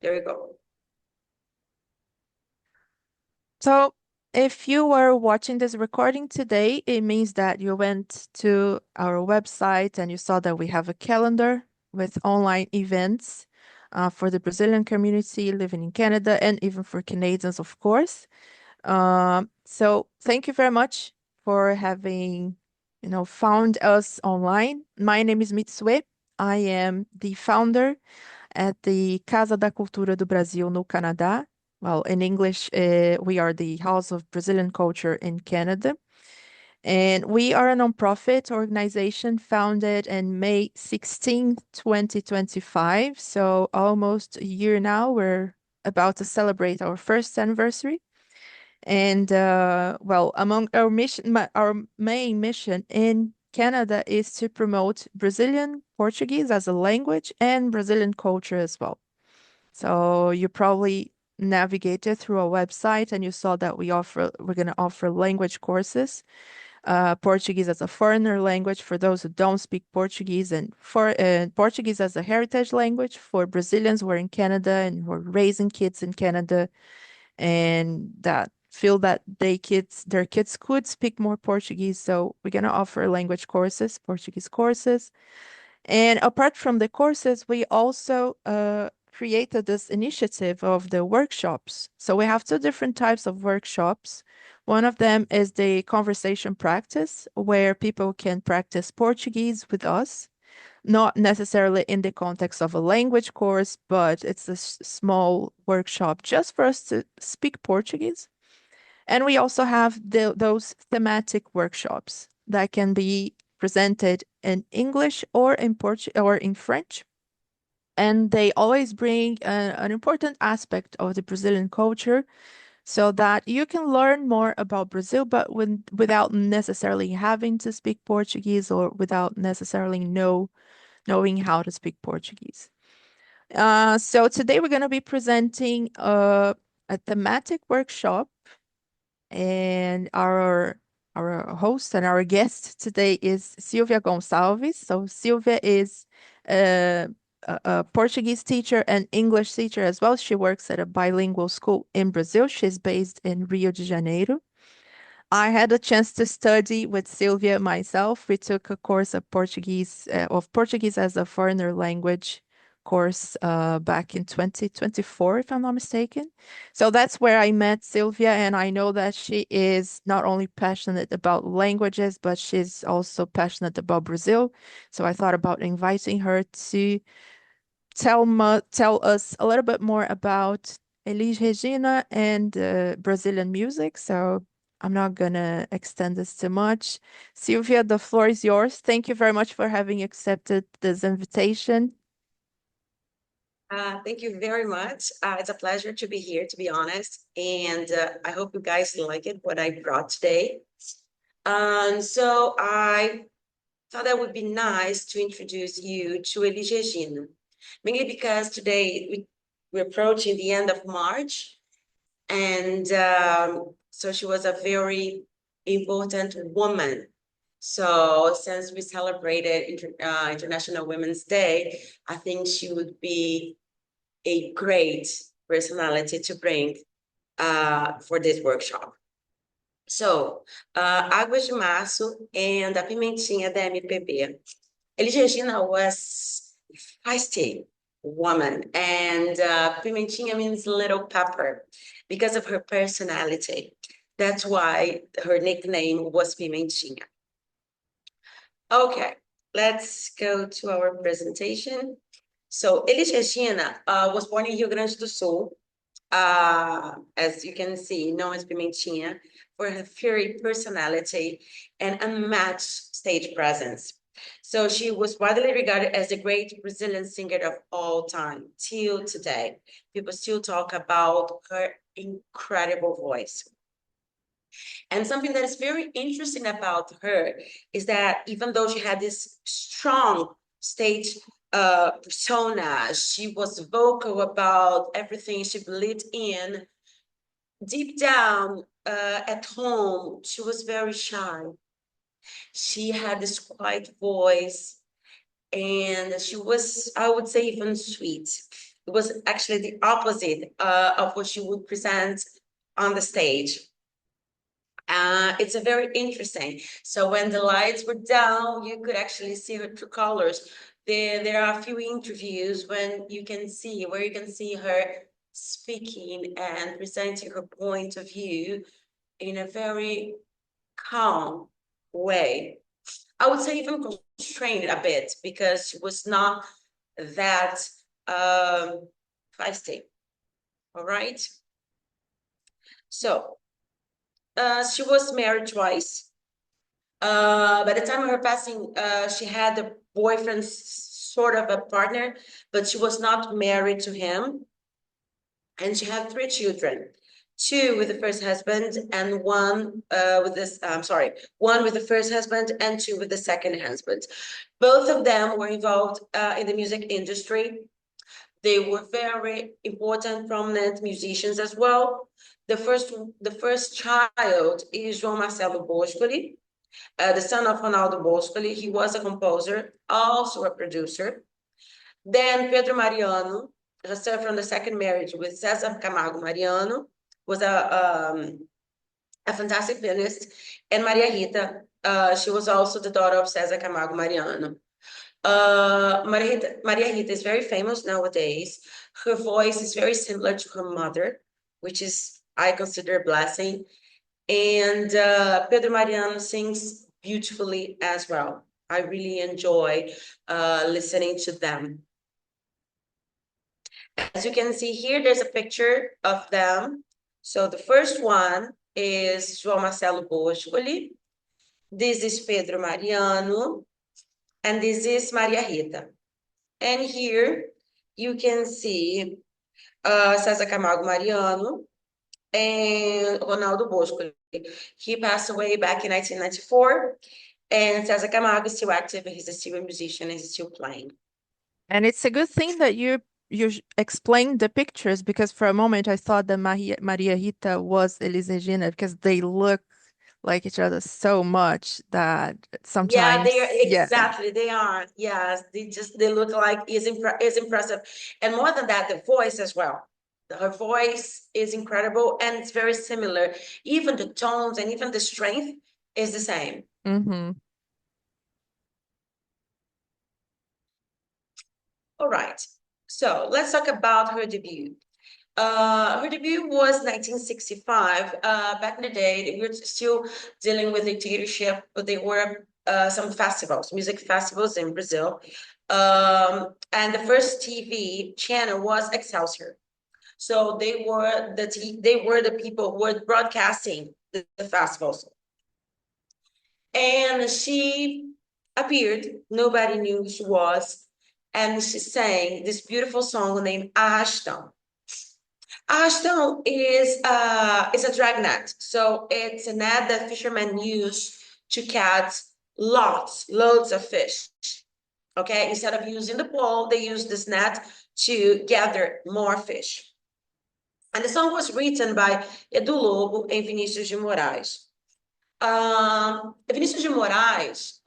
There you go. So, if you were watching this recording today, it means that you went to our website and you saw that we have a calendar with online events for the Brazilian community living in Canada and even for Canadians, of course. So, thank you very much for having, found us online. My name is Mitsue. I am the founder at the Casa da Cultura do Brasil no Canadá. Well, in English, we are the House of Brazilian Culture in Canada. And we are a nonprofit organization founded in May 16, 2025. So almost a year now. We're about to celebrate our first anniversary. And well, among our mission, our main mission in Canada is to promote Brazilian Portuguese as a language and Brazilian culture as well. So you probably navigated through our website and you saw that we're going to offer language courses, Portuguese as a foreigner language for those who don't speak Portuguese, and for Portuguese as a heritage language for Brazilians who are in Canada and who are raising kids in Canada and that feel that their kids could speak more Portuguese. So we're going to offer language courses, Portuguese courses. And apart from the courses, we also created this initiative of the workshops. So we have two different types of workshops. One of them is the conversation practice, where people can practice Portuguese with us, not necessarily in the context of a language course, but it's a small workshop just for us to speak Portuguese. And we also have those thematic workshops that can be presented in English or in or in French. And they always bring an important aspect of the Brazilian culture so that you can learn more about Brazil, but without necessarily having to speak Portuguese or without necessarily knowing how to speak Portuguese. So today we're going to be presenting a thematic workshop, and our host and our guest today is Silvia Gonçalves. So Silvia is uh, a Portuguese teacher and English teacher as well. She works at a bilingual school in Brazil. She's based in Rio de Janeiro. I had a chance to study with Sylvia myself. We took a course of Portuguese as a foreigner language course back in 2024, if I'm not mistaken. So that's where I met Sylvia, and I know that she is not only passionate about languages, but she's also passionate about Brazil. So I thought about inviting her to tell us a little bit more about Elis Regina and Brazilian music. So I'm not gonna extend this too much. Sylvia, the floor is yours. Thank you very much for having accepted this invitation. Thank you very much. It's a pleasure to be here, to be honest. And I hope you guys like it, what I brought today. So I thought that would be nice to introduce you to Elis Regina, mainly because today we're approaching the end of March. And so she was a very important woman. So since we celebrated International Women's Day, I think she would be a great personality to bring for this workshop. So, Águas de Março and a Pimentinha da MPB. Elis Regina was a feisty woman, and Pimentinha means little pepper because of her personality. That's why her nickname was Pimentinha. Okay, let's go to our presentation. So, Elis Regina was born in Rio Grande do Sul, as you can see, known as Pimentinha, for her fiery personality and unmatched stage presence. So she was widely regarded as a great Brazilian singer of all time till today. People still talk about her incredible voice. And something that is very interesting about her is that even though she had this strong stage persona, she was vocal about everything she believed in. Deep down at home, she was very shy. She had this quiet voice, and she was, I would say, even sweet. It was actually the opposite of what she would present on the stage. It's a very interesting. So when the lights were down, you could actually see her true colors. There are a few interviews where you can see her speaking and presenting her point of view in a very calm way. I would say even constrained a bit because she was not that feisty. All right. So she was married twice. By the time of her passing, she had a boyfriend, sort of a partner, but she was not married to him. And she had three children, two with the first husband and one with this, one with the first husband and two with the second husband. Both of them were involved in the music industry. They were very important, prominent musicians as well. The first child is João Marcelo Boscoli, the son of Ronaldo Boscoli. He was a composer, also a producer. Then Pedro Mariano, herself from the second marriage with César Camargo Mariano, was a fantastic pianist. And Maria Rita, she was also the daughter of César Camargo Mariano. Maria Rita is very famous nowadays. Her voice is very similar to her mother, which is, I consider, a blessing. And Pedro Mariano sings beautifully as well. I really enjoy listening to them. As you can see here, there's a picture of them. So the first one is João Marcelo Boscoli. This is Pedro Mariano. And this is Maria Rita. And here you can see César Camargo Mariano and Ronaldo Bosco. He passed away back in 1994. And César Camargo is still active. He's still a musician and he's still playing. And it's a good thing that you explained the pictures, because for a moment I thought that Maria Rita was Elis Regina, because they look like each other so much that Yeah, sometimes, they are yeah. exactly. They are. Yes, they look like is impressive, and more than that, the voice as well. Her voice is incredible, and it's very similar. Even the tones and even the strength is the same. Mm-hmm. All right. So let's talk about her debut. Her debut was 1965. Back in the day, we were still dealing with dictatorship, but there were some festivals, music festivals in Brazil. And the first TV channel was Excelsior. So they were the people who were broadcasting the festivals. And she appeared. Nobody knew who she was. And she sang this beautiful song named Arrastão. Arrastão is a dragnet. So it's a net that fishermen use to catch loads of fish. Okay, instead of using the pole, they use this net to gather more fish. And the song was written by Edu Lobo and Vinícius de Moraes. Vinícius de Moraes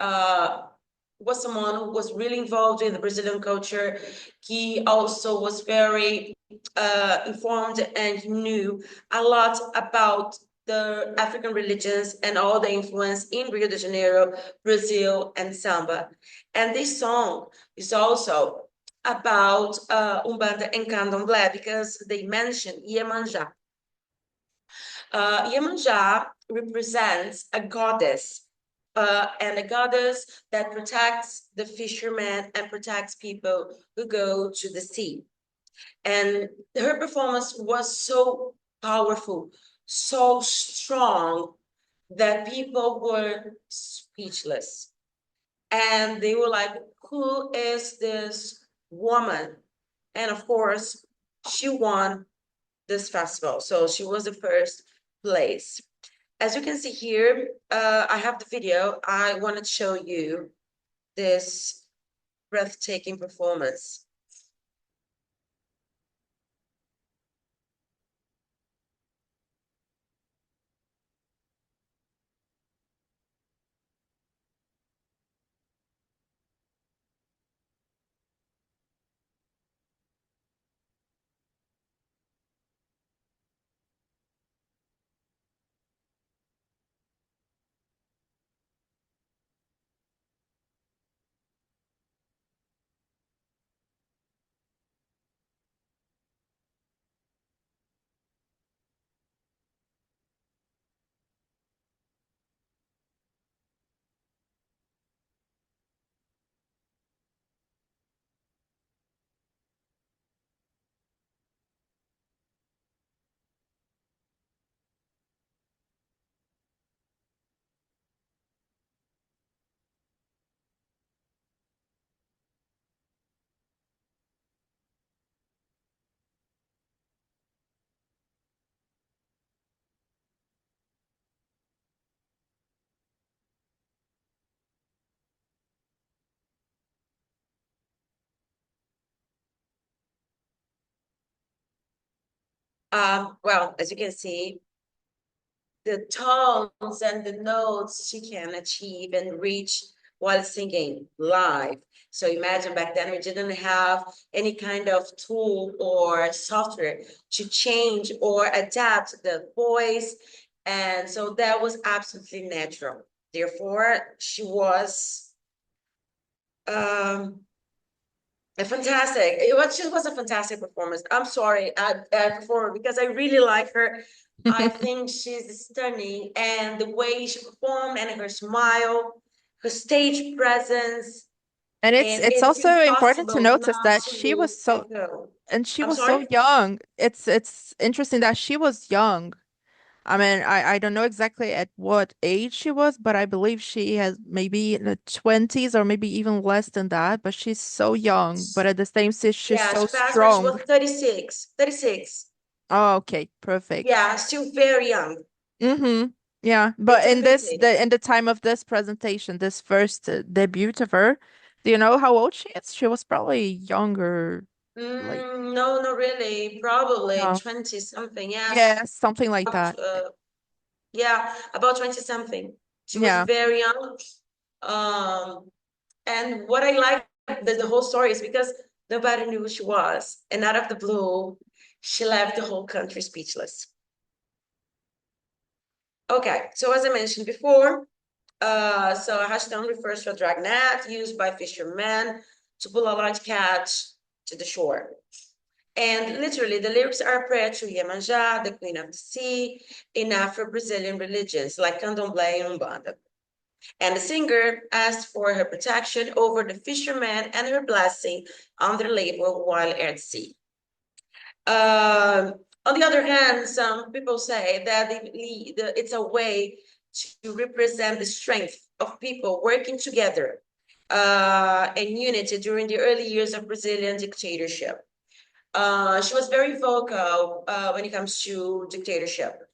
was someone who was really involved in the Brazilian culture. He also was very informed and knew a lot about the African religions and all the influence in Rio de Janeiro, Brazil, and samba. And this song is also about Umbanda and Candomblé, because they mention Iemanjá. Iemanjá represents a goddess, and a goddess that protects the fishermen and protects people who go to the sea. And her performance was so powerful, so strong, that people were speechless. And they were like, who is this woman? And of course, she won this festival. So she was the first place. As you can see here, I have the video. I wanted to show you this breathtaking performance. Well, as you can see, the tones and the notes she can achieve and reach while singing live. So imagine back then we didn't have any kind of tool or software to change or adapt the voice. And so that was absolutely natural. Therefore, she was um, she was a fantastic performance. I'm sorry, performer, because I really like her. I think she's stunning, and the way she performed and her smile, her stage presence, And and it's it's also important to impossible notice not that to echo. she I'm was so sorry? young. It's interesting that she was young. I mean, I don't know exactly at what age she was, but I believe she has maybe in the 20s or maybe even less than that, but she's so young, but at the same time she's Yeah, so she passed when she strong. was 36. 36. Oh, okay, perfect. Yeah, still very young. Mm-hmm. Yeah, but It's a in pity. in the time of this presentation, this first debut of her, do you know how old she is? She was probably younger, like No, not really. Probably no. 20 something. Yes. Yeah, something like that. Yeah, about 20 something. She was Yeah. very young. Um, and what I like the whole story is because nobody knew who she was. And out of the blue, she left the whole country speechless. Okay, so as I mentioned before, so a hashtag refers to a drag net used by fishermen to pull a large catch to the shore. And literally, the lyrics are a prayer to Iemanjá, the queen of the sea, in Afro-Brazilian religions like Candomblé and Umbanda. And the singer asked for her protection over the fisherman and her blessing on their labor while at sea. On the other hand, some people say that it's a way to represent the strength of people working together in unity during the early years of Brazilian dictatorship. She was very vocal when it comes to dictatorship.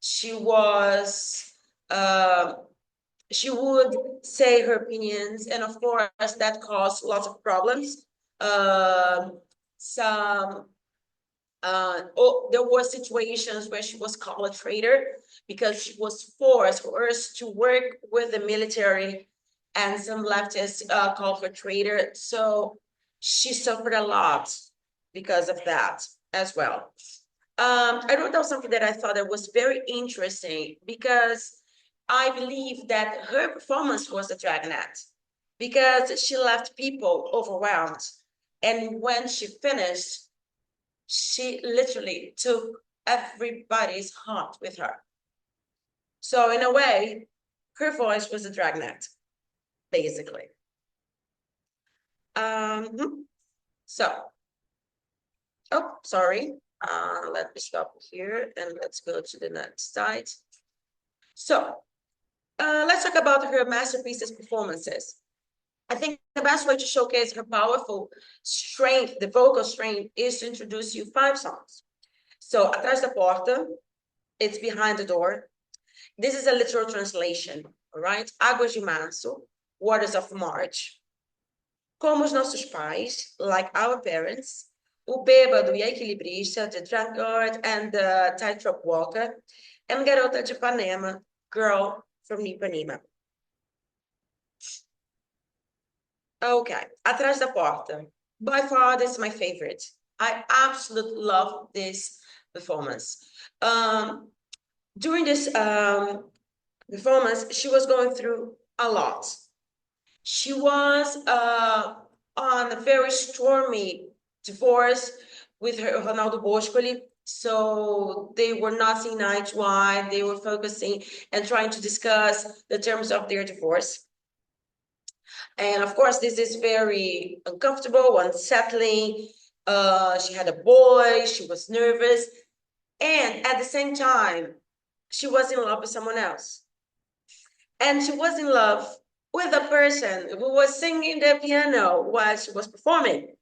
She was uh, she would say her opinions, and of course that caused lots of problems. Some there were situations where she was called a traitor because she was forced to work with the military, and some leftists called her traitor. So she suffered a lot because of that as well. I wrote down something that I thought that was very interesting because I believe that her performance was a dragnet because she left people overwhelmed. And when she finished, she literally took everybody's heart with her. So in a way, her voice was a dragnet, basically. So, oh, sorry. Let me stop here and let's go to the next slide. So, let's talk about her masterpieces performances. I think the best way to showcase her powerful strength, the vocal strength, is to introduce you 5 songs. So, Atrás da Porta, it's behind the door. This is a literal translation, all right? Águas de Março, Waters of March. Como os nossos pais, like our parents, o bêbado e a equilibrista, the drunkard and the tightrope walker, and Garota de Ipanema, Girl from Ipanema. Okay, Atrás da Porta. By far, this is my favorite. I absolutely love this performance. During this performance, she was going through a lot. She was on a very stormy divorce with her Ronaldo Boscoli. So they were not seeing eye to eye. They were focusing and trying to discuss the terms of their divorce. And of course, this is very uncomfortable, unsettling. She had a boy, she was nervous. And at the same time, she was in love with someone else. And she was in love with a person who was singing the piano while she was performing.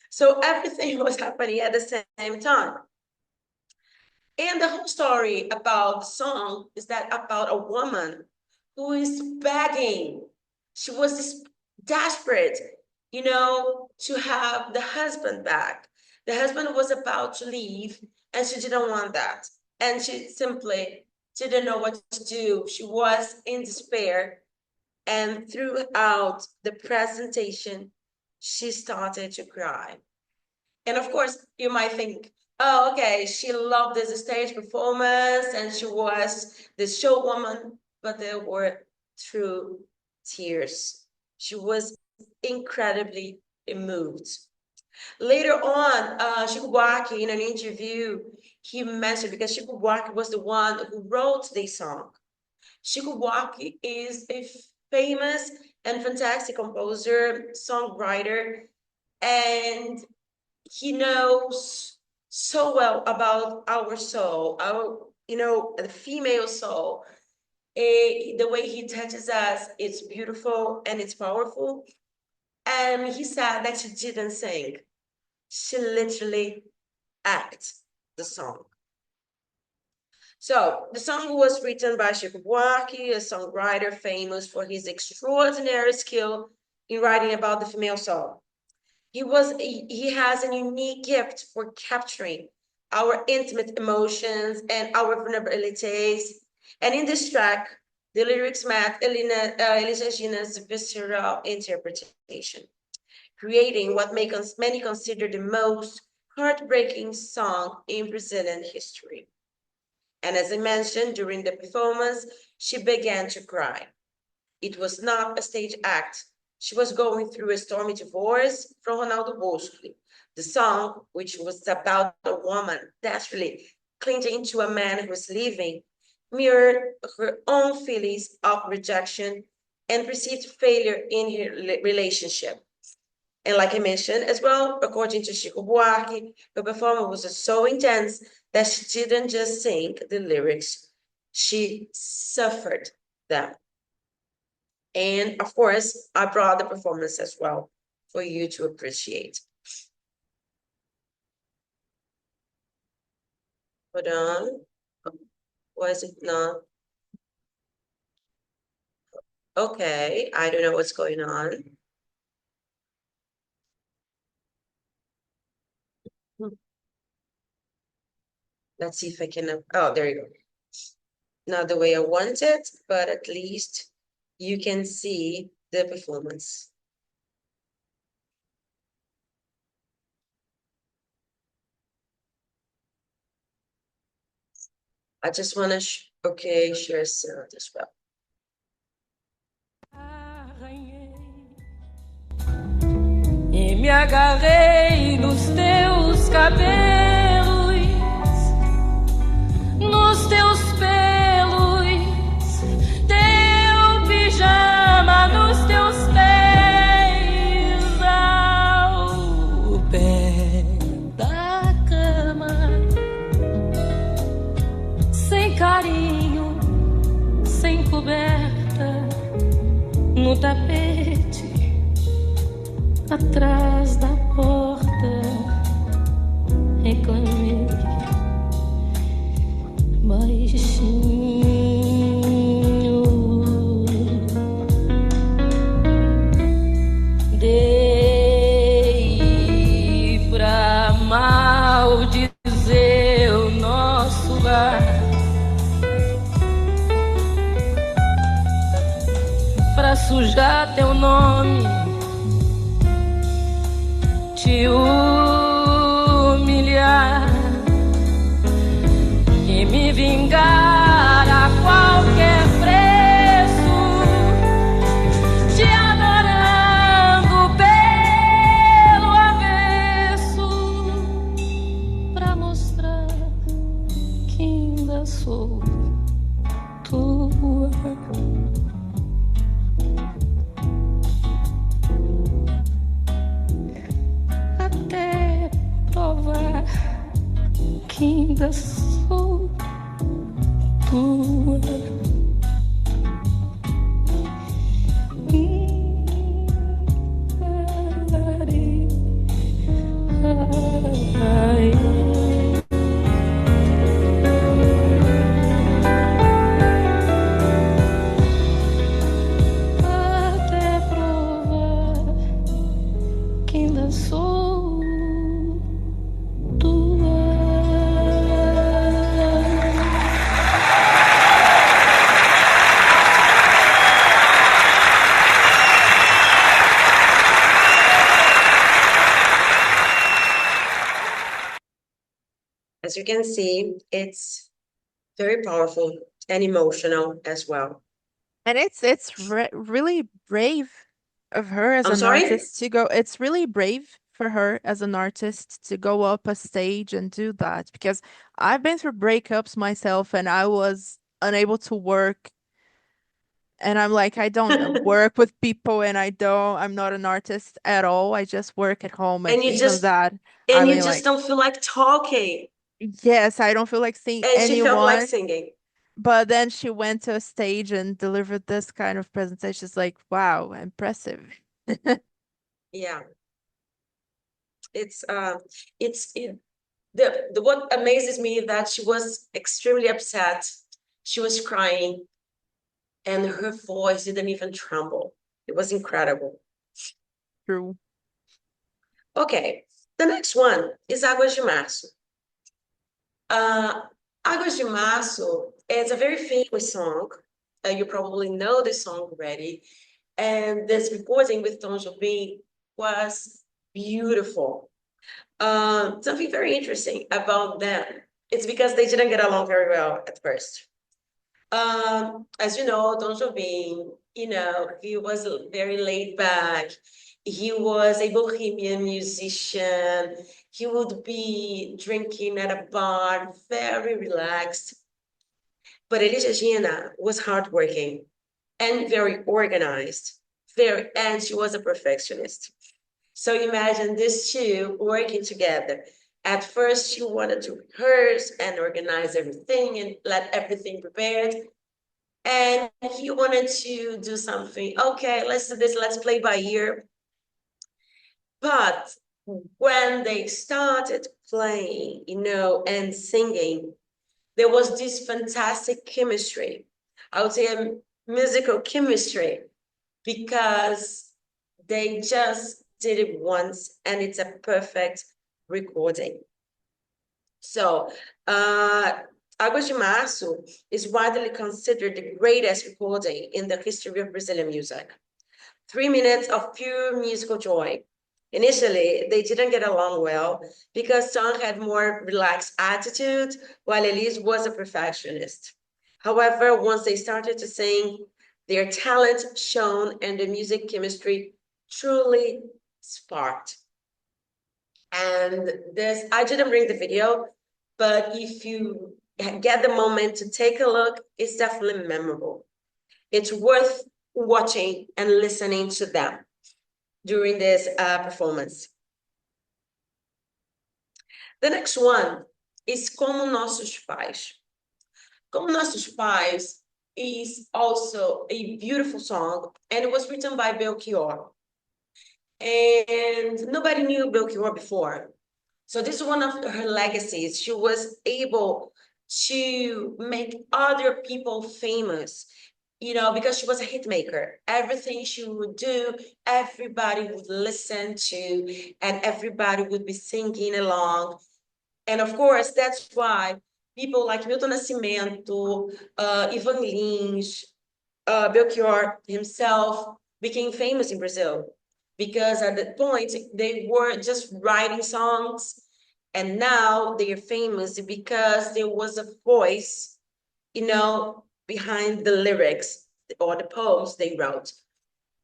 So everything was happening at the same time. And the whole story about the song is that about a woman who is begging. She was desperate, to have the husband back. The husband was about to leave, and she didn't want that. And she simply didn't know what to do. She was in despair. And throughout the presentation, she started to cry. And of course, you might think, oh, okay, she loved this stage performance and she was the showwoman, but there were true tears. She was incredibly moved. Later on, Chico Buarque, in an interview, he mentioned, because Chico Buarque was the one who wrote this song. Chico Buarque is a famous and fantastic composer, songwriter, and he knows so well about our soul, the female soul. The way he touches us, it's beautiful and it's powerful. And he said that she didn't sing. She literally acted the song. So the song was written by Chico Buarque, a songwriter famous for his extraordinary skill in writing about the female soul. He has a unique gift for capturing our intimate emotions and our vulnerabilities. And in this track, the lyrics met Elis Regina's visceral interpretation, creating what many consider the most heartbreaking song in Brazilian history. And as I mentioned, during the performance, she began to cry. It was not a stage act. She was going through a stormy divorce from Ronaldo Bosco. The song, which was about a woman desperately clinging to a man who was leaving, mirrored her own feelings of rejection and perceived failure in her relationship. And like I mentioned as well, according to Chico Buarque, her performance was so intense that she didn't just sing the lyrics, she suffered them. And of course, I brought the performance as well for you to appreciate. Hold on. Was it not? Okay, I don't know what's going on. Let's see if I can, oh, there you go. Not the way I want it, but at least you can see the performance. I just want to, share sound as well. E me agarrei nos teus cabelos, nos teus pelos, teu pijama nos teus pés, ao pé da cama, sem carinho, sem coberta, no tapete, atrás da porta, reclamei baixinho. Dei pra maldizer o nosso lar, pra sujar teu nome, te humilhar e me vingar a qualquer preço, te adorando pelo avesso, pra mostrar que ainda sou tua. Até provar que ainda sou tua. Até provar que ainda sou As you can see, it's very powerful and emotional as well. And it's really brave of her as I'm an sorry? artist to go. It's really brave for her as an artist to go up a stage and do that because I've been through breakups myself and I was unable to work. And I'm like, I don't work with people and I'm not an artist at all. I just work at home. And And you even just that, and I've you been just like, don't feel like talking. yes, I don't feel like seeing And she felt like anyone. singing. But then she went to a stage and delivered this kind of presentation. It's like, wow, impressive. Yeah. It's the what amazes me that she was extremely upset. She was crying and her voice didn't even tremble. It was incredible. True. Okay, the next one is Águas de Março. Águas de Março is a very famous song. You probably know this song already. And this recording with Tom Jobim was beautiful. Something very interesting about them. It's because they didn't get along very well at first. As you know, Tom Jobim, he was very laid back. He was a bohemian musician. He would be drinking at a bar, very relaxed. But Elis Regina was hardworking and very organized, and she was a perfectionist. So imagine these two working together. At first, she wanted to rehearse and organize everything and let everything prepared. And he wanted to do something. Okay, let's do this. Let's play by ear. But when they started playing, and singing, there was this fantastic chemistry. I would say a musical chemistry because they just did it once and it's a perfect recording. So, Águas de Março is widely considered the greatest recording in the history of Brazilian music. 3 minutes of pure musical joy. Initially, they didn't get along well because Tom had more relaxed attitude while Elis was a perfectionist. However, once they started to sing, their talent shone and the music chemistry truly sparked. And this, I didn't bring the video, but if you get the moment to take a look, it's definitely memorable. It's worth watching and listening to them during this performance. The next one is Como Nossos Pais. Como Nossos Pais is also a beautiful song, and it was written by Belchior. And nobody knew Belchior before. So this is one of her legacies. She was able to make other people famous, because she was a hit maker. Everything she would do, everybody would listen to, and everybody would be singing along. And of course, that's why people like Milton Nascimento, Ivan Lins, Belchior himself became famous in Brazil because at that point they were just writing songs and now they are famous because there was a voice, behind the lyrics or the poems they wrote.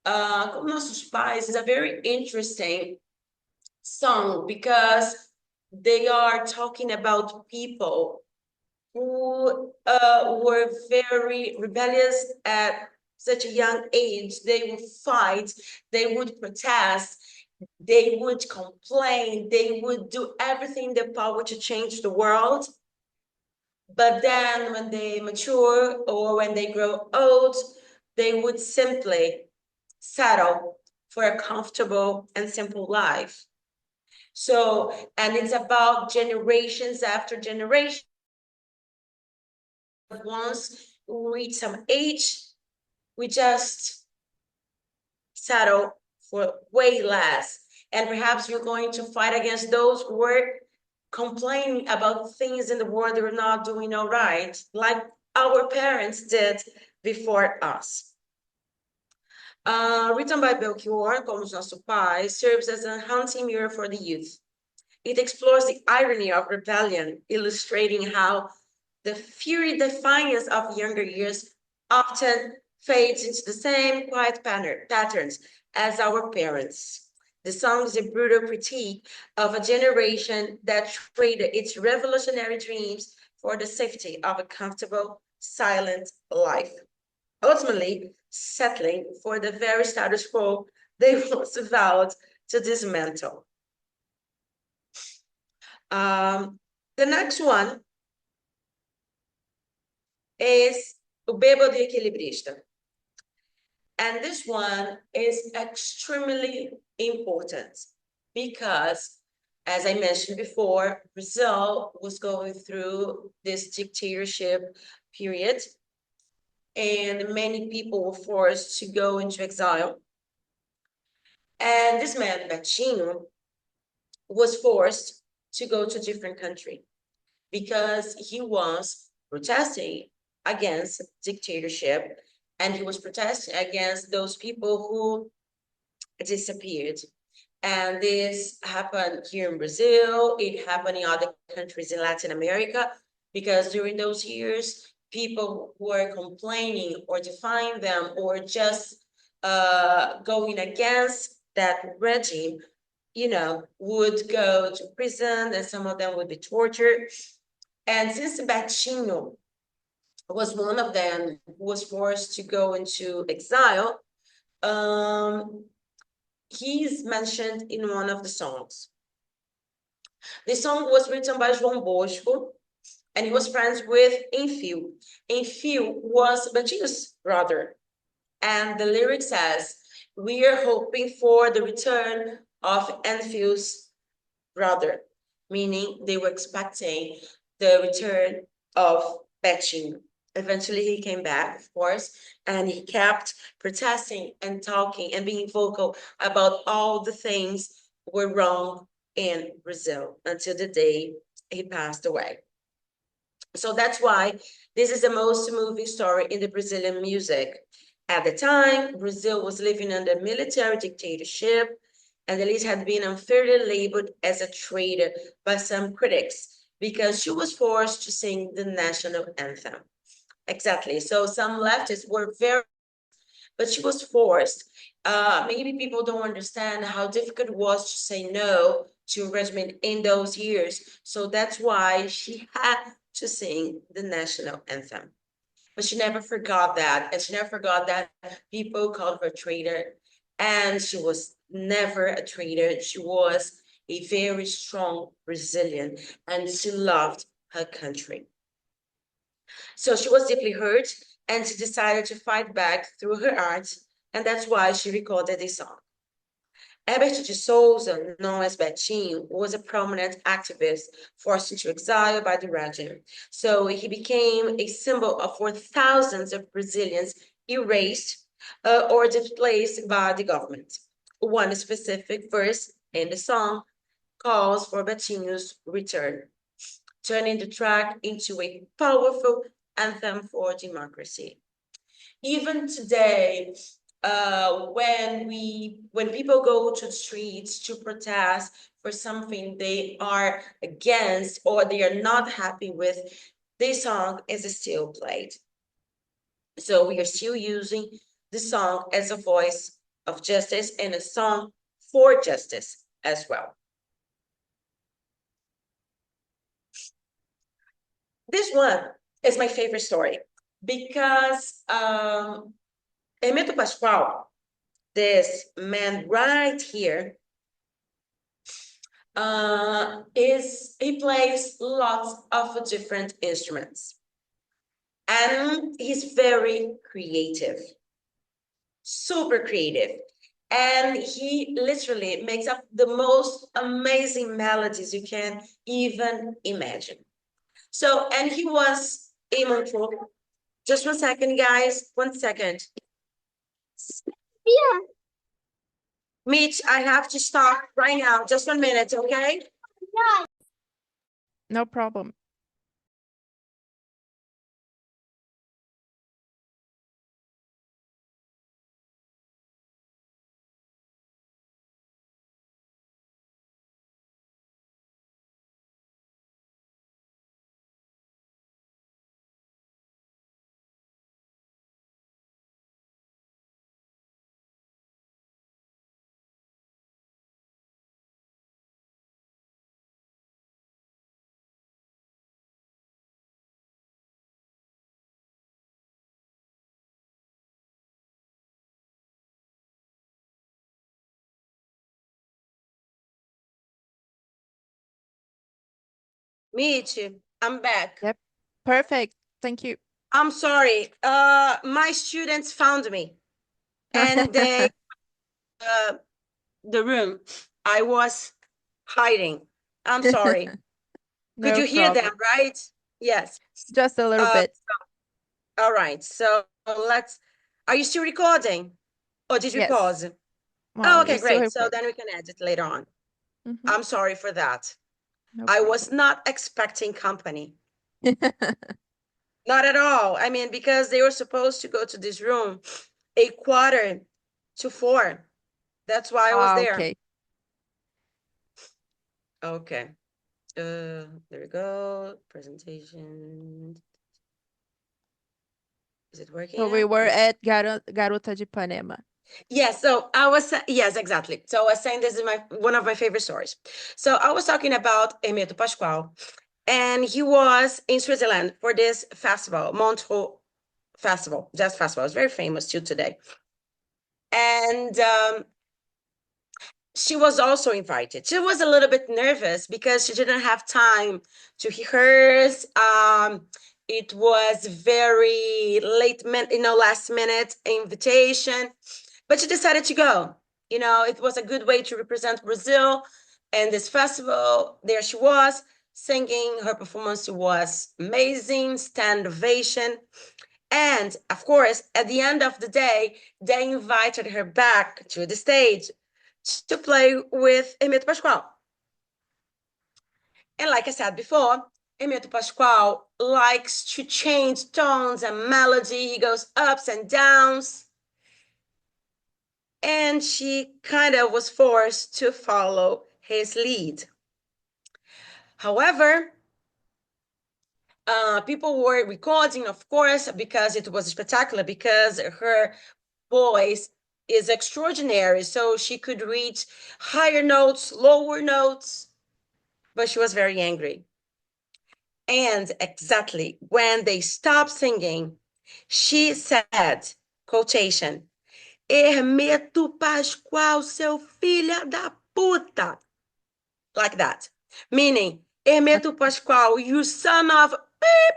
Como Nossos Pais is a very interesting song because they are talking about people who were very rebellious at such a young age. They would fight, they would protest, they would complain, they would do everything in their power to change the world. But then when they mature or when they grow old, they would simply settle for a comfortable and simple life. So, and it's about generations after generation. Once we reach some age, we just settle for way less. And perhaps we're going to fight against those who were complaining about things in the world that are not doing all right, like our parents did before us. Written by Belchior, Como Nossos Pais, serves as a hunting mirror for the youth. It explores the irony of rebellion, illustrating how the fury defiance of younger years often fades into the same quiet patterns as our parents. The song is a brutal critique of a generation that traded its revolutionary dreams for the safety of a comfortable, silent life, ultimately settling for the very status quo they once vowed to dismantle. The next one is O Bêbado e Equilibrista. And this one is extremely important because, as I mentioned before, Brazil was going through this dictatorship period, and many people were forced to go into exile. And this man, Betinho, was forced to go to a different country because he was protesting against dictatorship, and he was protesting against those people who disappeared. And this happened here in Brazil, it happened in other countries in Latin America, because during those years, people were complaining or defying them or just going against that regime, would go to prison, and some of them would be tortured. And since Betinho was one of them who was forced to go into exile, he's mentioned in one of the songs. The song was written by João Bosco, and he was friends with Enfio. Enfio was Betinho's brother, and the lyric says, "We are hoping for the return of Enfio's brother," meaning they were expecting the return of Betinho. Eventually he came back, of course, and he kept protesting and talking and being vocal about all the things were wrong in Brazil until the day he passed away. So that's why this is the most moving story in the Brazilian music. At the time, Brazil was living under military dictatorship, and Elis had been unfairly labeled as a traitor by some critics because she was forced to sing the national anthem. Exactly. So some leftists were very, but she was forced. Maybe people don't understand how difficult it was to say no to a regiment in those years. So that's why she had to sing the national anthem. But she never forgot that. And she never forgot that people called her a traitor. And she was never a traitor. She was a very strong Brazilian, and she loved her country. So she was deeply hurt, and she decided to fight back through her art, and that's why she recorded this song. Herbert de Souza, known as Betinho, was a prominent activist forced into exile by the regime. So he became a symbol for thousands of Brazilians erased or displaced by the government. One specific verse in the song calls for Betinho's return, turning the track into a powerful anthem for democracy. Even today, when people go to the streets to protest for something they are against or they are not happy with, this song is still played. So we are still using the song as a voice of justice and a song for justice as well. This one is my favorite story because Hermeto Pascoal, this man right here, he plays lots of different instruments, and he's very creative, super creative, and he literally makes up the most amazing melodies you can even imagine. So, and he was in Montreal. Just 1 second, guys, 1 second. Yeah. Mitch, I have to stop right now. Just 1 minute, okay? No problem. Mitch, I'm back. Yep. Perfect. Thank you. I'm sorry. My students found me and they the room. I was hiding. I'm sorry. Could No you hear problem. them, right? Yes. Just a little Uh, bit. all right. So are you still recording? Or did we Yes. pause? Oh, Well, okay, we still great. So record. then we can edit later on. Mhm. I'm sorry for that. No I problem. was not expecting company. Not at all. I mean, because they were supposed to go to this room 3:45. That's why I was there. Okay. Okay. There we go. Presentation. Is it working So we now? were Yeah. at Garota de Ipanema. Yes, so I was yes, exactly. So I was saying this is one of my favorite stories. So I was talking about Hermeto Pascoal, and he was in Switzerland for this festival, Montreux Festival, Jazz Festival. It's very famous till today. And she was also invited. She was a little bit nervous because she didn't have time to rehearse. It was very late minute, last minute invitation, but she decided to go. It was a good way to represent Brazil and this festival. There she was singing. Her performance was amazing, stand ovation. And of course, at the end of the day, they invited her back to the stage to play with Hermeto Pascoal. And like I said before, Hermeto Pascoal likes to change tones and melody. He goes ups and downs. And she kind of was forced to follow his lead. However, people were recording, of course, because it was spectacular, because her voice is extraordinary. So she could reach higher notes, lower notes, but she was very angry. And exactly when they stopped singing, she said, quotation, Hermeto Pascoal, seu filho da puta. Like that. Meaning, Hermeto Pascoal, you son of beep.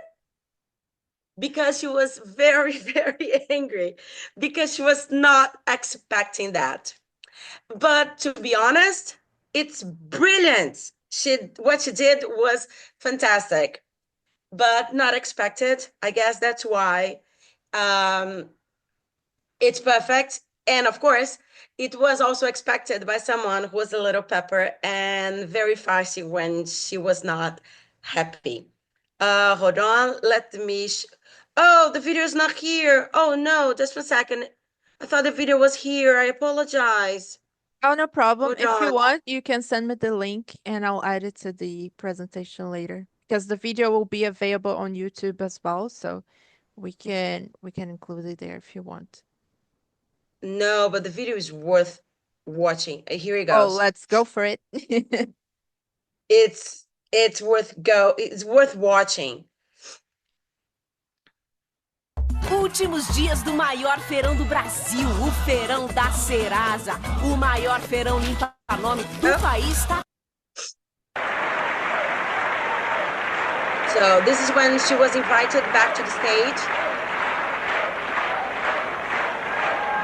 Because she was very, very angry, because she was not expecting that. But to be honest, it's brilliant. What she did was fantastic, but not expected. I guess that's why it's perfect. And of course, it was also expected by someone who was a little pepper and very feisty when she was not happy. Hold on, let me. Oh, the video is not here. Oh no, just 1 second. I thought the video was here. I apologize. Oh, no problem. Hold If you on. want, you can send me the link and I'll add it to the presentation later. Because the video will be available on YouTube as well, so we can include it there if you want. No, but the video is worth watching. Here it Oh, goes. let's go for it. It's worth watching. Últimos dias do maior feirão do Brasil, o Feirão da Serasa. O maior feirão limpa-nome do país tá. So this is when she was invited back to the stage.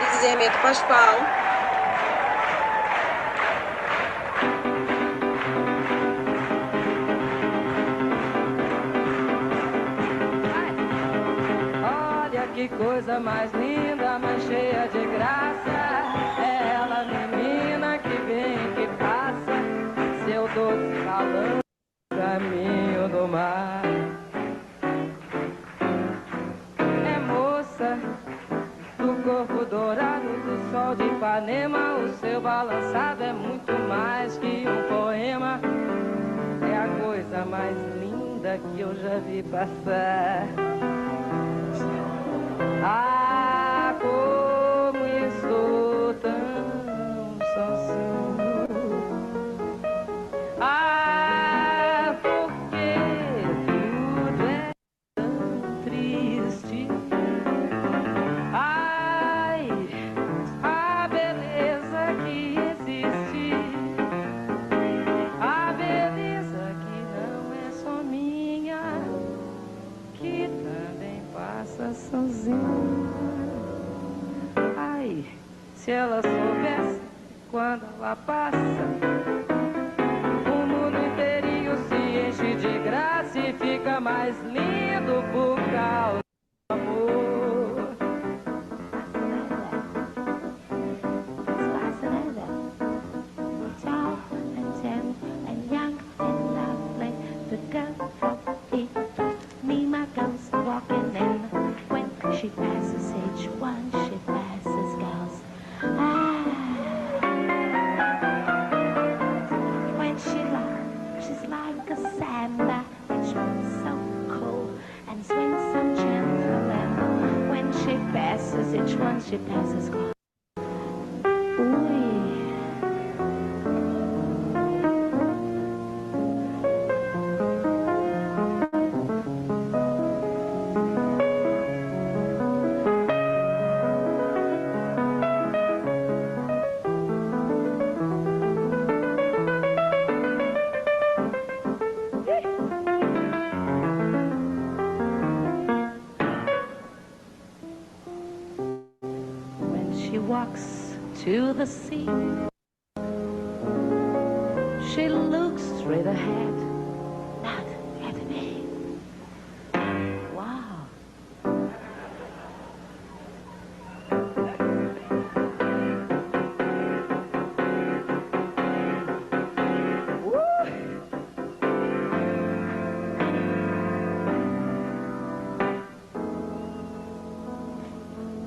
This is Hermeto Pascoal. Olha que coisa mais linda, mais cheia de graça. É ela, menina, que vem, que passa. Seu doce balanço, caminho do mar. É moça do corpo dourado do sol de Ipanema. O seu balançado é muito mais que um poema. É a coisa mais linda que eu já vi passar. Ah, como estou tão sozinho. Ah, porque tudo é tão triste. Ai, a beleza que existe. A beleza que não é só coraçãozinho. Ai, se ela soubesse quando ela passa, o mundo inteirinho se enche de graça e fica mais lindo por causa do amor. Tall and tan and young and lovely, the girl from Ipanema goes walking in. When she passes each one, she passes girls. Ah, when she laughs, she's like a samba, which moves so cool and swings so gentle. And when she passes each one, she passes girls. Ooh. She walks to the sea. She looks straight ahead, not at me. Wow.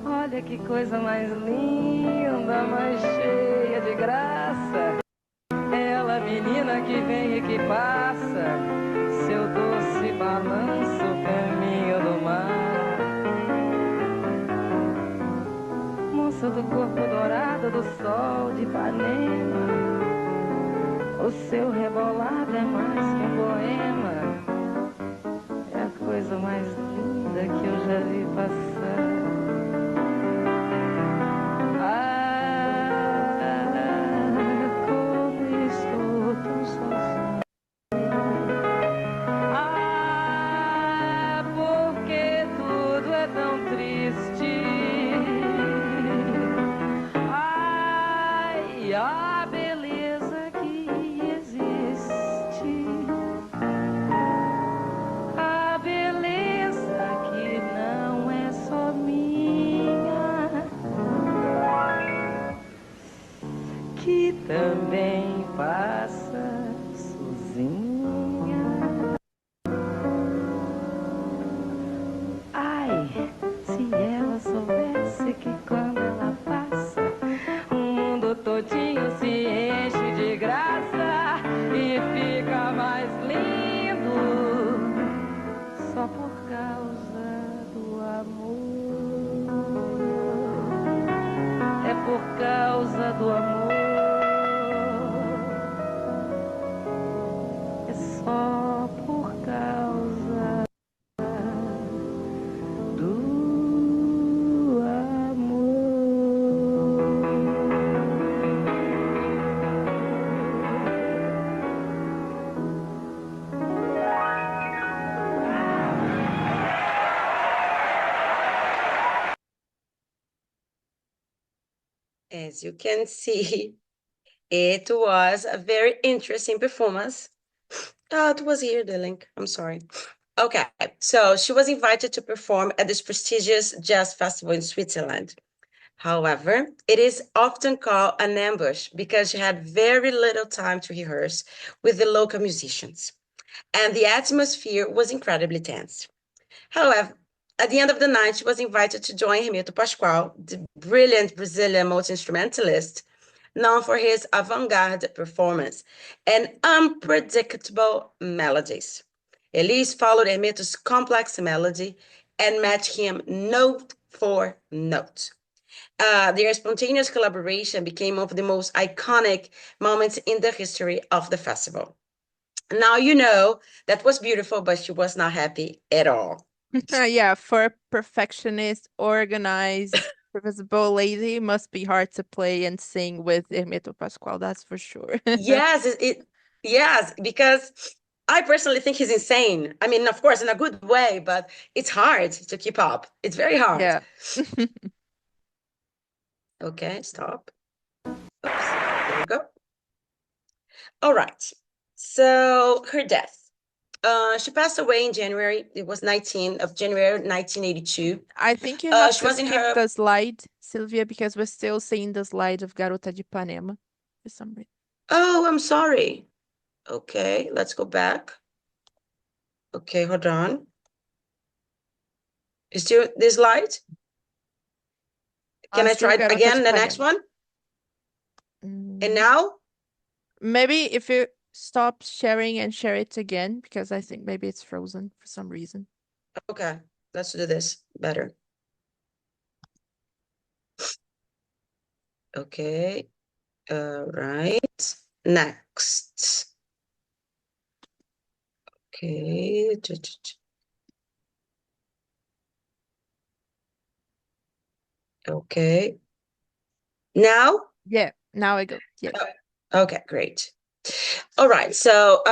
Olha que coisa mais linda, mais cheia de graça. Ela, menina que vem e que passa, seu doce balanço, caminho do mar. Moça do corpo dourado do sol de Ipanema, o seu rebolado é mais que um poema. É a coisa mais linda que eu já vi passar. A beleza que existe, a beleza que não é só minha, que também passa sozinha. Ai, se ela soubesse que quando ela passa, o mundo todinho se enche de graça e fica mais lindo só por causa do amor. É por causa do amor. É só por causa do amor. As you can see, it was a very interesting performance. Oh, it was here, the link. I'm sorry. Okay, so she was invited to perform at this prestigious jazz festival in Switzerland. However, it is often called an ambush because she had very little time to rehearse with the local musicians, and the atmosphere was incredibly tense. However, at the end of the night, she was invited to join Hermeto Pascoal, the brilliant Brazilian multi-instrumentalist, known for his avant-garde performance and unpredictable melodies. Elis followed Hermeto's complex melody and matched him note for note. Their spontaneous collaboration became one of the most iconic moments in the history of the festival. Now you know that was beautiful, but she was not happy at all. Yeah, for a perfectionist, organized, visible lady, must be hard to play and sing with Hermeto Pascoal, that's for sure. Yes, yes, because I personally think he's insane. I mean, of course, in a good way, but it's hard to keep up. It's very hard. Yeah. Okay, stop. Oops, there we go. All right. So her death. She passed away in January. It was 19 of January 1982. I think you have She to was in skip her. the slide, Sylvia, because we're still seeing the slide of Garota de Ipanema for some reason. Oh, I'm sorry. Okay, let's go back. Okay, hold on. Is still this slide? Can I Still try Garota again de the next Ipanema. one? And Mm, now? Maybe if you stop sharing and share it again, because I think maybe it's frozen for some reason. Okay, let's do this better. Okay, right. Next. Okay. Okay. Now? Yeah, now I go. Yes. Okay, great. All right. So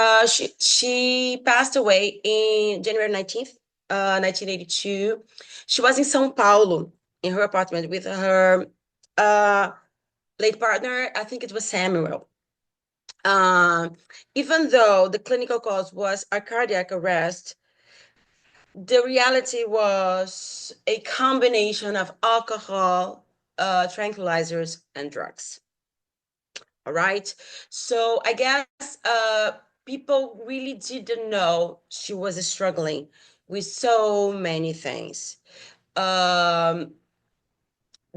she passed away in January 19th, 1982. She was in São Paulo in her apartment with her late partner. I think it was Samuel. Even though the clinical cause was a cardiac arrest, the reality was a combination of alcohol, tranquilizers, and drugs. All right. So I guess people really didn't know she was struggling with so many things.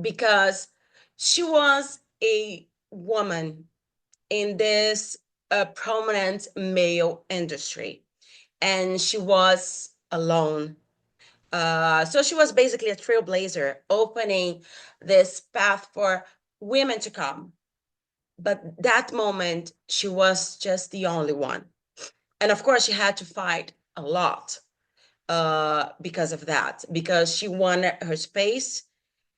Because she was a woman in this prominent male industry, and she was alone. So she was basically a trailblazer, opening this path for women to come. But that moment, she was just the only one. And of course, she had to fight a lot because of that, because she wanted her space.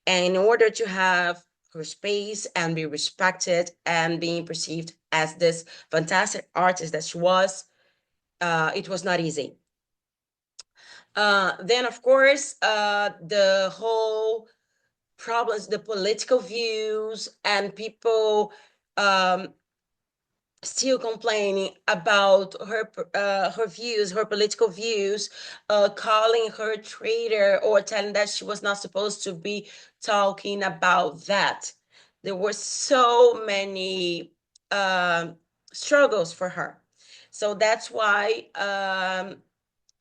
And in order to have her space and be respected and being perceived as this fantastic artist that she was, it was not easy. Then, of course, the whole problems, the political views, and people still complaining about her views, her political views, calling her a traitor or telling that she was not supposed to be talking about that. There were so many struggles for her. So that's why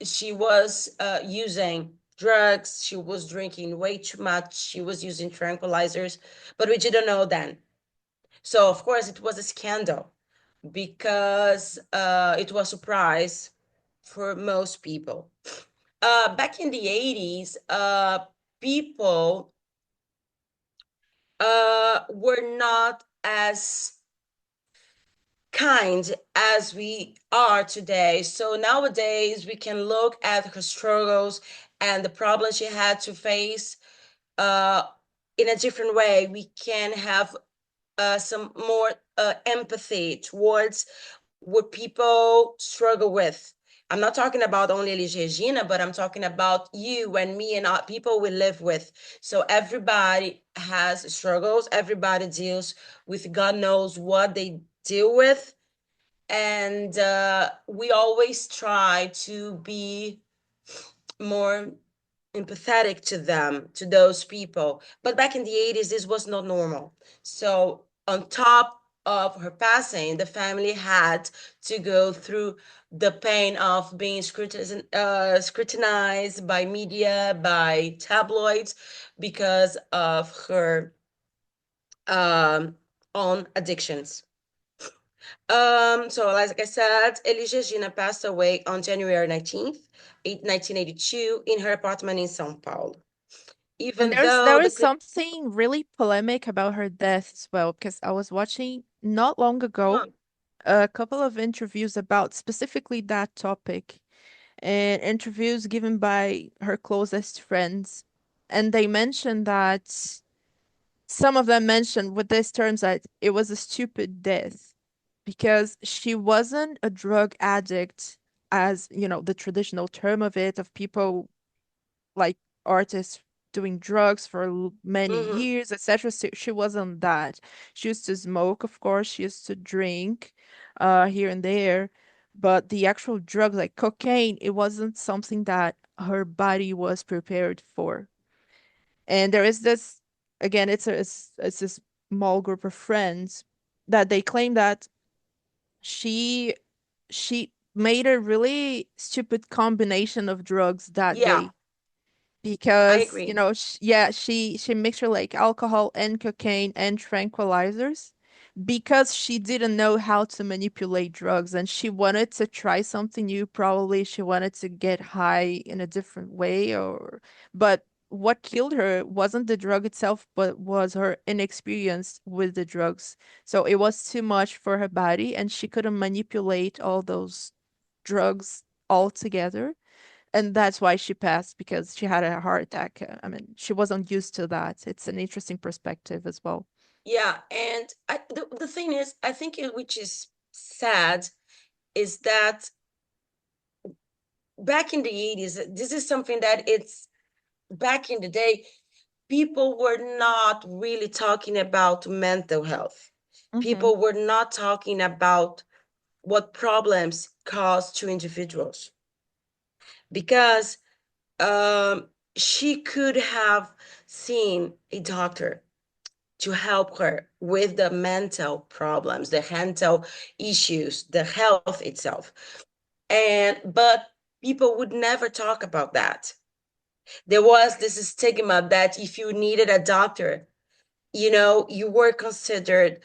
she was using drugs, she was drinking way too much, she was using tranquilizers, but we didn't know then. So of course it was a scandal because it was a surprise for most people. Back in the 80s, people were not as kind as we are today. So nowadays, we can look at her struggles and the problems she had to face in a different way. We can have some more empathy towards what people struggle with. I'm not talking about only Elis Regina, but I'm talking about you and me and all people we live with. So everybody has struggles. Everybody deals with God knows what they deal with. And we always try to be more empathetic to them, to those people. But back in the 80s, this was not normal. So on top of her passing, the family had to go through the pain of being scrutinized by media, by tabloids, because of her own addictions. So like I said, Elis Regina passed away on January 19th, 1982, in her apartment in São Paulo. And Even there though is something really polemic about her death as well, because I was watching not long ago a couple of interviews about specifically that topic, and interviews given by her closest friends. And they mentioned that some of them mentioned with these terms that it was a stupid death because she wasn't a drug addict as, the traditional term of it, of people like artists doing drugs for many Mm-hmm. years, etc. So she wasn't that. She used to smoke, of course. She used to drink, here and there, but the actual drugs, like cocaine, it wasn't something that her body was prepared for. And there is this, again, it's this small group of friends that they claim that she she made a really stupid combination of drugs that Yeah, day I because agree. yeah, she mixed her like alcohol and cocaine and tranquilizers because she didn't know how to manipulate drugs and she wanted to try something new. Probably she wanted to get high in a different way, or but what killed her wasn't the drug itself, but was her inexperience with the drugs. So it was too much for her body and she couldn't manipulate all those drugs all together, and that's why she passed, because she had a heart attack. I mean, she wasn't used to that. It's an interesting perspective as well. Yeah, and the thing is, I think which is sad is that back in the 80s, this is something that it's back in the day, people were not really talking about mental health. Mm-hmm. People were not talking about what problems cause to individuals because she could have seen a doctor to help her with the mental problems, the mental issues, the health itself. And but people would never talk about that. There was this stigma that if you needed a doctor, you were considered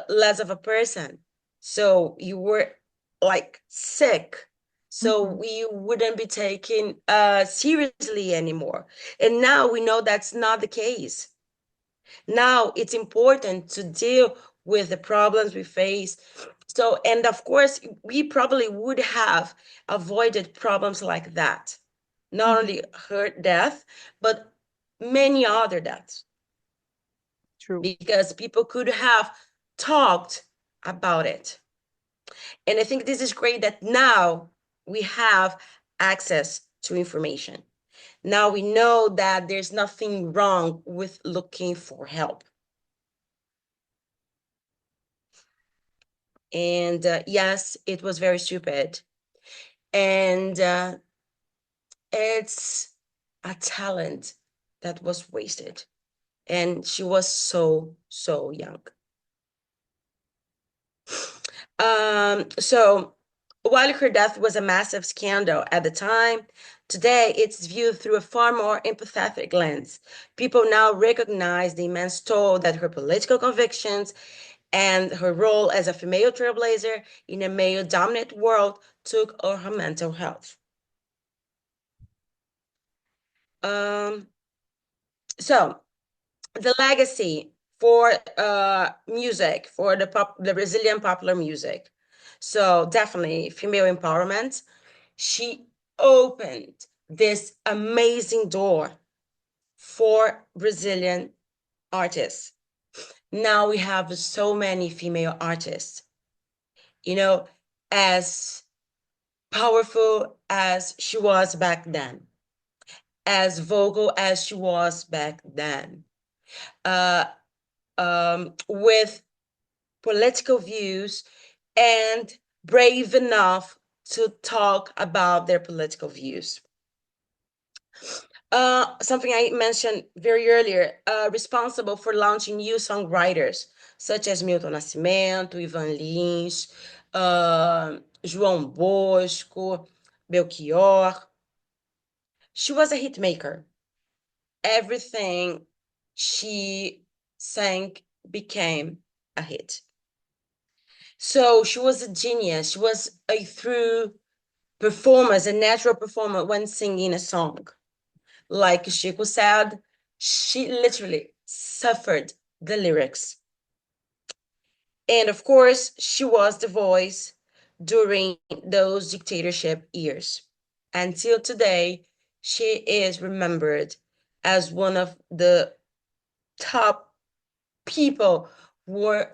less of a person. So you were like sick. So Mm-hmm. we wouldn't be taken seriously anymore. And now we know that's not the case. Now it's important to deal with the problems we face. So, and of course, we probably would have avoided problems like that. Not Mm-hmm. only her death, but many other deaths, True. because people could have talked about it. And I think this is great that now we have access to information. Now we know that there's nothing wrong with looking for help. And yes, it was very stupid. And it's a talent that was wasted. And she was so, so young. So while her death was a massive scandal at the time, today it's viewed through a far more empathetic lens. People now recognize the immense toll that her political convictions and her role as a female trailblazer in a male-dominant world took on her mental health. Um, so the legacy for music, for the Brazilian popular music. So definitely female empowerment. She opened this amazing door for Brazilian artists. Now we have so many female artists, as powerful as she was back then, as vocal as she was back then, uh, with political views and brave enough to talk about their political views. Something I mentioned very earlier, responsible for launching new songwriters, such as Milton Nascimento, Ivan Lins, João Bosco, Belchior. She was a hit maker. Everything she sang became a hit. So she was a genius. She was a true performer, a natural performer when singing a song. Like Chico said, she literally suffered the lyrics. And of course, she was the voice during those dictatorship years. Until today, she is remembered as one of the top people who were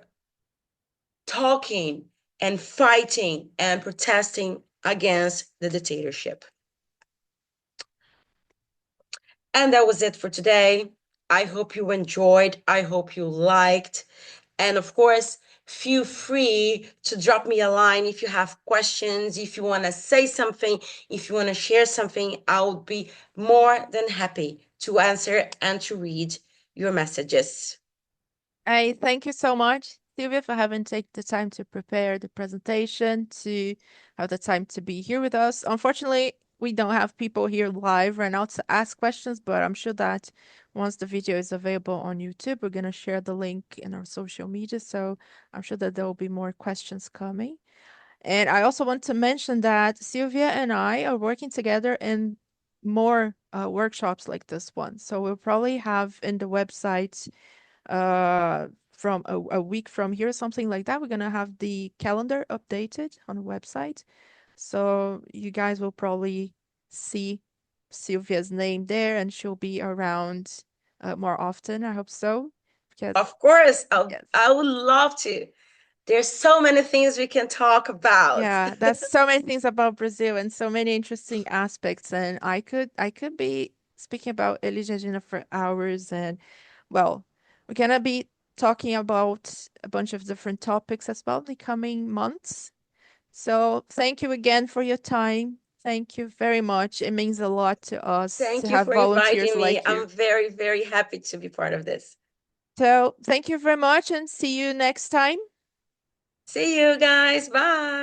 talking and fighting and protesting against the dictatorship. And that was it for today. I hope you enjoyed. I hope you liked. And of course, feel free to drop me a line if you have questions, if you want to say something, if you want to share something. I would be more than happy to answer and to read your messages. I thank you so much, Sylvia, for having taken the time to prepare the presentation, to have the time to be here with us. Unfortunately, we don't have people here live right now to ask questions, but I'm sure that once the video is available on YouTube, we're going to share the link in our social media. So I'm sure that there will be more questions coming. And I also want to mention that Sylvia and I are working together in more workshops like this one. So we'll probably have in the website from a week from here, something like that. We're gonna have the calendar updated on the website. So you guys will probably see Sylvia's name there and she'll be around more often. I hope so. Because Of course, yes. I would love to. There's so many things we can talk about. Yeah, there's so many things about Brazil and so many interesting aspects. And I could be speaking about Elis Regina for hours. And well, we're gonna be talking about a bunch of different topics as well in the coming months. So thank you again for your time. Thank you very much. It means a lot to us to Thank you have for volunteers inviting me. like you. I'm very, very happy to be part of this. So thank you very much and see you next time. See you guys. Bye.